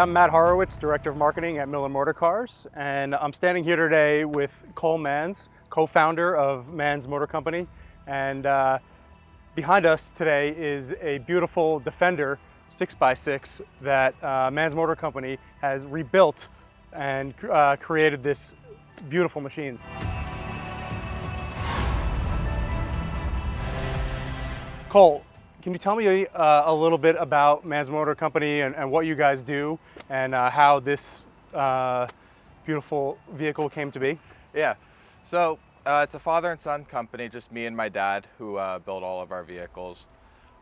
I'm Matt Horowitz, Director of Marketing at Motorcars, and I'm standing here today with Cole Manz, co-founder of Manz Motor Company. And behind us today is a beautiful Defender 6x6 that Manz Motor Company has rebuilt and created this beautiful machine. Cole, can you tell me a little bit about Manz Motor Company and what you guys do and how this beautiful vehicle came to be? Yeah, so it's a father and son company, just me and my dad who build all of our vehicles.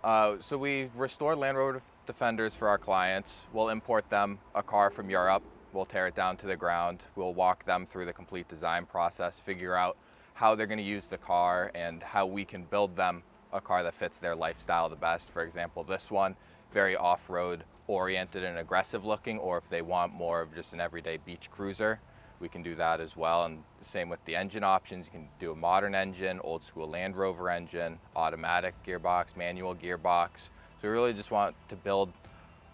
So we restore Land Rover Defenders for our clients. We'll import them a car from Europe. We'll tear it down to the ground. We'll walk them through the complete design process, figure out how they're going to use the car and how we can build them a car that fits their lifestyle the best. For example, this one, very off-road oriented and aggressive looking, or if they want more of just an everyday beach cruiser, we can do that as well. And the same with the engine options. You can do a modern engine, old school Land Rover engine, automatic gearbox, manual gearbox. So we really just want to build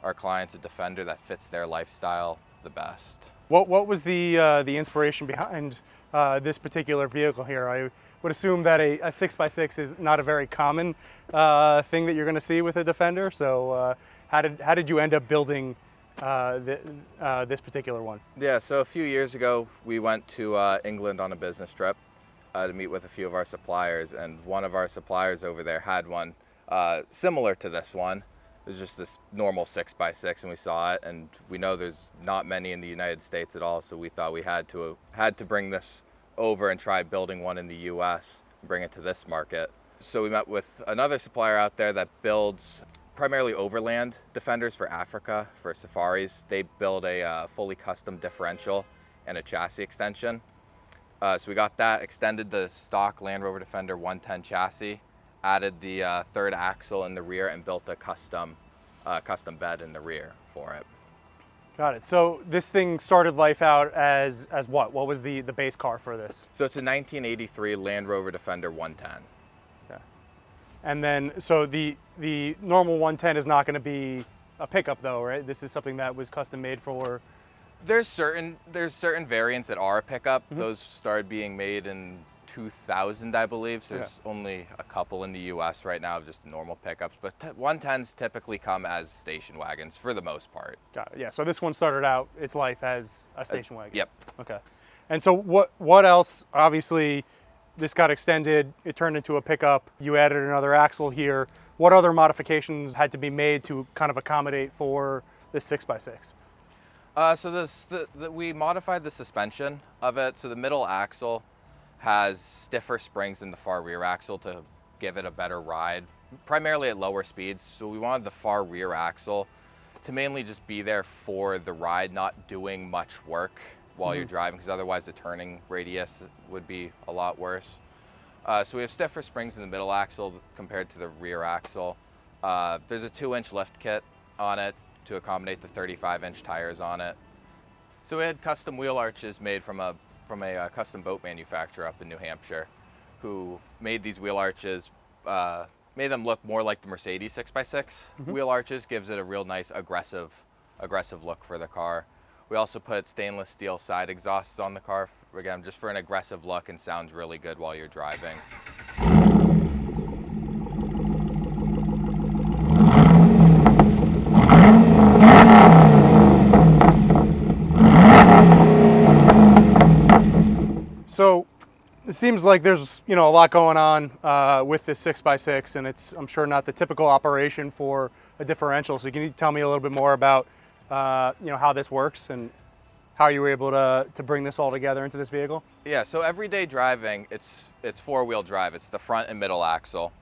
our clients a Defender that fits their lifestyle the best. What was the inspiration behind this particular vehicle here? I would assume that a 6x6 is not a very common thing that you're going to see with a Defender. So how did you end up building this particular one? Yeah, so a few years ago we went to England on a business trip to meet with a few of our suppliers, and one of our suppliers over there had one similar to this one. It was just this normal 6x6, and we saw it, and we know there's not many in the United States at all, so we thought we had to bring this over and try building one in the US and bring it to this market. So we met with another supplier out there that builds primarily overland Defenders for Africa, for safaris. They build a fully custom differential and a chassis extension. So we got that, extended the stock Land Rover Defender 110 chassis, added the third axle in the rear, and built a custom bed in the rear for it. Got it. So this thing started life out as what? What was the base car for this? So it's a 1983 Land Rover Defender 110. Yeah. And then, so the normal 110 is not going to be a pickup though, right? This is something that was custom made for... There's certain variants that are a pickup. Mm-hmm. Those started being made in 2000, I believe. So there's only a couple in the US right now of just normal pickups, but 110s typically come as station wagons for the most part. Got it. Yeah, so this one started out its life as a station wagon. Yep. Okay. And so what else? Obviously, this got extended, it turned into a pickup, you added another axle here. What other modifications had to be made to kind of accommodate for this 6x6? We modified the suspension of it. So the middle axle has stiffer springs than the far rear axle to give it a better ride, primarily at lower speeds. So we wanted the far rear axle to mainly just be there for the ride, not doing much work while you're driving, because otherwise the turning radius would be a lot worse. So we have stiffer springs in the middle axle compared to the rear axle. There's a 2-inch lift kit on it to accommodate the 35-inch tires on it. So we had custom wheel arches made from a custom boat manufacturer up in New Hampshire, who made these wheel arches, made them look more like the Mercedes 6x6 wheel arches, gives it a real nice aggressive look for the car. We also put stainless steel side exhausts on the car, again, just for an aggressive look and sounds really good while you're driving. So it seems like there's a lot going on with this 6x6, and it's, I'm sure, not the typical operation for a differential. So can you tell me a little bit more about how this works and how you were able to bring this all together into this vehicle? Yeah, so everyday driving, it's 4-wheel drive. It's the front and middle axle.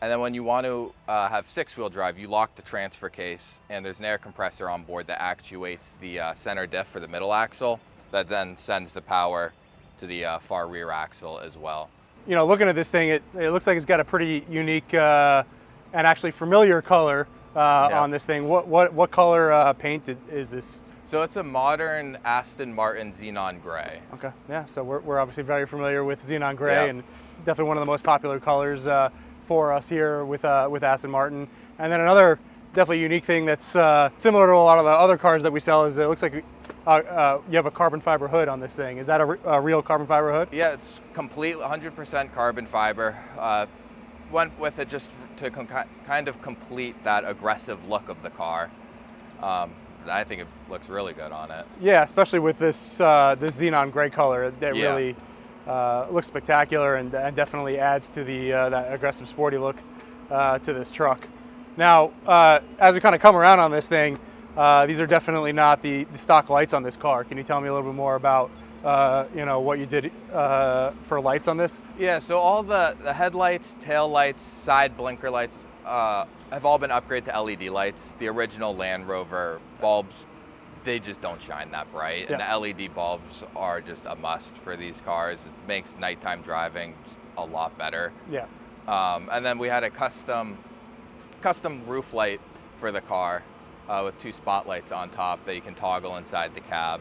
And then when you want to have 6-wheel drive, you lock the transfer case, and there's an air compressor on board that actuates the center diff for the middle axle that then sends the power to the far rear axle as well. Looking at this thing, it looks like it's got a pretty unique and actually familiar color on this thing. What color paint is this? So it's a modern Aston Martin Zenon Grey. Okay, yeah, so we're obviously very familiar with Zenon Grey, and definitely one of the most popular colors for us here with Aston Martin. And then another definitely a unique thing that's similar to a lot of the other cars that we sell. Is it looks like you have a carbon fiber hood on this thing. Is that a real carbon fiber hood? Yeah, it's complete 100% carbon fiber. Went with it just to kind of complete that aggressive look of the car. I think it looks really good on it. Yeah, especially with this this Zenon Grey color. That really looks spectacular and definitely adds to the that aggressive sporty look to this truck. Now, as we kind of come around on this thing, these are definitely not the stock lights on this car. Can you tell me a little bit more about what you did for lights on this? Yeah, so all the headlights, tail lights, side blinker lights have all been upgraded to LED lights. The original Land Rover bulbs, they just don't shine that bright. Yeah. And the LED bulbs are just a must for these cars. It makes nighttime driving just a lot better. Yeah. And then we had a custom roof light for the car with 2 spotlights on top that you can toggle inside the cab.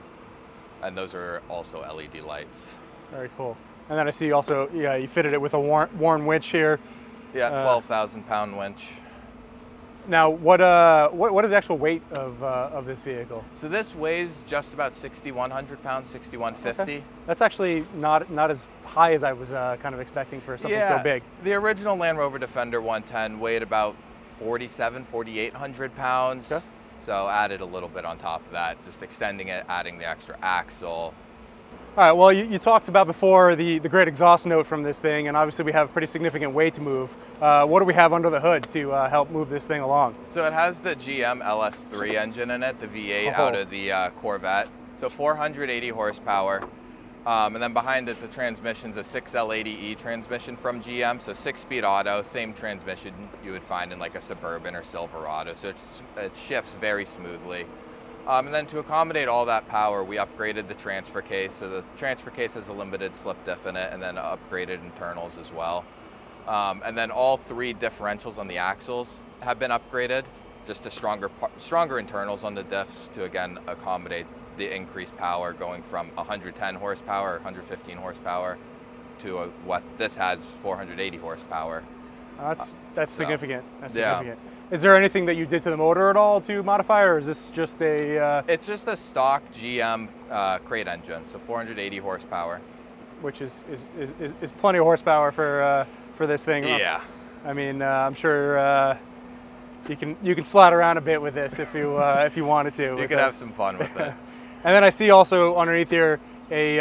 And those are also LED lights. Very cool. And then I see also, you fitted it with a Warn winch here. Yeah, 12,000 pound winch. Now, what is the actual weight of this vehicle? So this weighs just about 6,100 pounds, 6,150. Okay. That's actually not as high as I was kind of expecting for something so big. The original Land Rover Defender 110 weighed about 4,800 pounds. Okay. So added a little bit on top of that, just extending it, adding the extra axle. All right, well, you talked about before the great exhaust note from this thing, and obviously we have pretty significant weight to move. What do we have under the hood to help move this thing along? So it has the GM LS3 engine in it, the V8 out of the Corvette. So 480 horsepower. And then behind it, the transmission's a 6L80E transmission from GM, so 6-speed auto, same transmission you would find in like a Suburban or Silverado. So it shifts very smoothly. And then to accommodate all that power, we upgraded the transfer case. So the transfer case has a limited slip diff in it, and then upgraded internals as well. And then all 3 differentials on the axles have been upgraded, just to stronger internals on the diffs to again accommodate the increased power, going from 110 horsepower, 115 horsepower to what this has, 480 horsepower. That's significant. That's significant. Is there anything that you did to the motor at all to modify, or is this just a? It's just a stock GM crate engine, so 480 horsepower. Which is plenty of horsepower for this thing. Yeah. I mean, I'm sure you can slide around a bit with this if you wanted to. You could have some fun with it. And then I see also underneath here a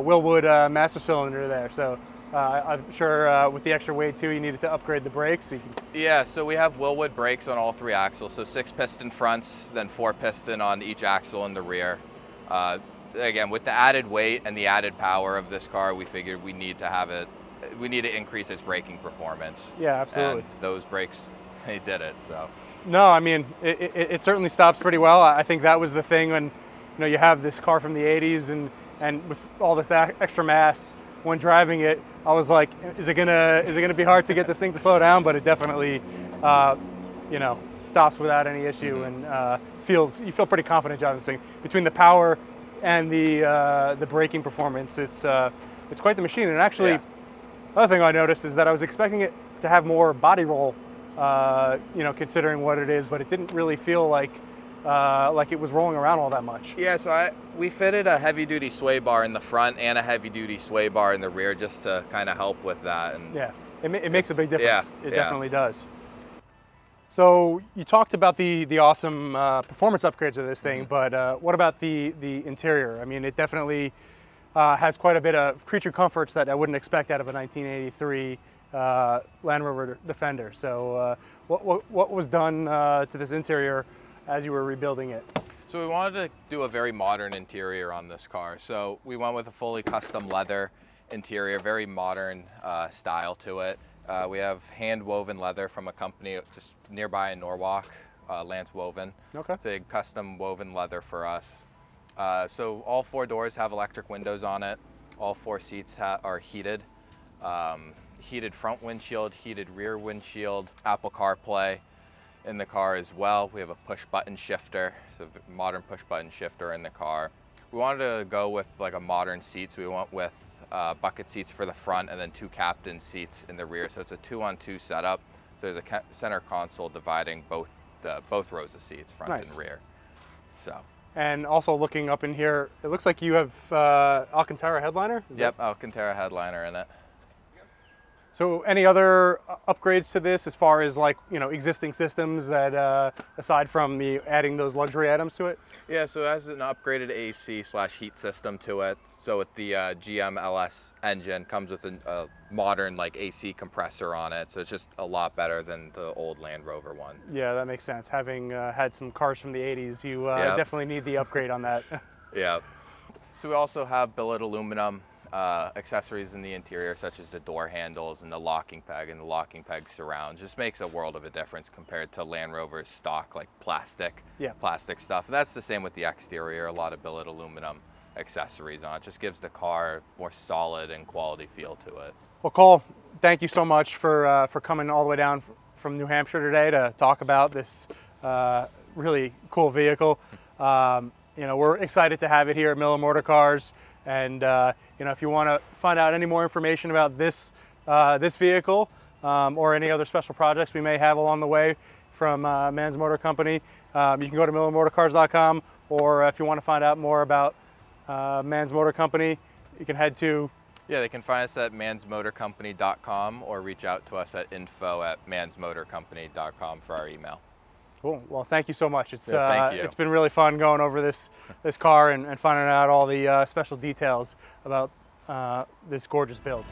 Willwood master cylinder there. So I'm sure with the extra weight too, you needed to upgrade the brakes. Yeah, so we have Willwood brakes on all 3 axles. So 6 piston fronts, then 4 piston on each axle in the rear. Again, with the added weight and the added power of this car, we figured we need to increase its braking performance. Yeah, absolutely. And those brakes, they did it. So. No, I mean it certainly stops pretty well. I think that was the thing when you have this car from the 80s and with all this extra mass when driving it, I was like, is it gonna be hard to get this thing to slow down? But it definitely stops without any issue. Mm-hmm. And you feel pretty confident driving this thing. Between the power and the braking performance, it's quite the machine. And actually, another thing I noticed is that I was expecting it to have more body roll, considering what it is, but it didn't really feel like it was rolling around all that much. Yeah, so we fitted a heavy-duty sway bar in the front and a heavy-duty sway bar in the rear just to kind of help with that. And yeah, it makes a big difference. Yeah, it definitely does. So you talked about the awesome performance upgrades of this thing, but what about the interior? I mean, it definitely has quite a bit of creature comforts that I wouldn't expect out of a 1983 Land Rover Defender. So what was done to this interior as you were rebuilding it? So we wanted to do a very modern interior on this car. So we went with a fully custom leather interior, very modern style to it. We have hand-woven leather from a company just nearby in Norwalk, Lance Woven. Okay. It's a custom woven leather for us. So all 4 doors have electric windows on it. All 4 seats are heated. Heated front windshield, heated rear windshield, Apple CarPlay in the car as well. We have a push-button shifter, so modern push-button shifter in the car. We wanted to go with like a modern seat, so we went with bucket seats for the front and then 2 captain seats in the rear. So it's a 2-on-2 setup. So there's a center console dividing both both rows of seats, front Nice. and rear. So. And also looking up in here, it looks like you have Alcantara headliner? Yep, Alcantara headliner in it. So any other upgrades to this as far as like, you know, existing systems that aside from the adding those luxury items to it? Yeah, so it has an upgraded AC/heat system to it. So with the GM LS engine, comes with a modern like AC compressor on it. So it's just a lot better than the old Land Rover one. Yeah, that makes sense. Having had some cars from the 80s, you Yep. definitely need the upgrade on that. Yeah. So we also have billet aluminum accessories in the interior, such as the door handles and the locking peg and the locking peg surround. Just makes a world of a difference compared to Land Rover's stock like plastic stuff. That's the same with the exterior. A lot of billet aluminum accessories on it. Just gives the car more solid and quality feel to it. Well, Cole, thank you so much for coming all the way down from New Hampshire today to talk about this really cool vehicle. You know, we're excited to have it here at Miller Motorcars. And you know, if you want to find out any more information about this this vehicle or any other special projects we may have along the way from Manz Motor Company, you can go to millermotorcars.com, or if you want to find out more about Manz Motor Company, you can head to... Yeah, they can find us at manzmotorcompany.com or reach out to us at info@manzmotorcompany.com for our email. Cool. Well, thank you so much. It's thank you. It's been really fun going over this car and finding out all the special details about this gorgeous build.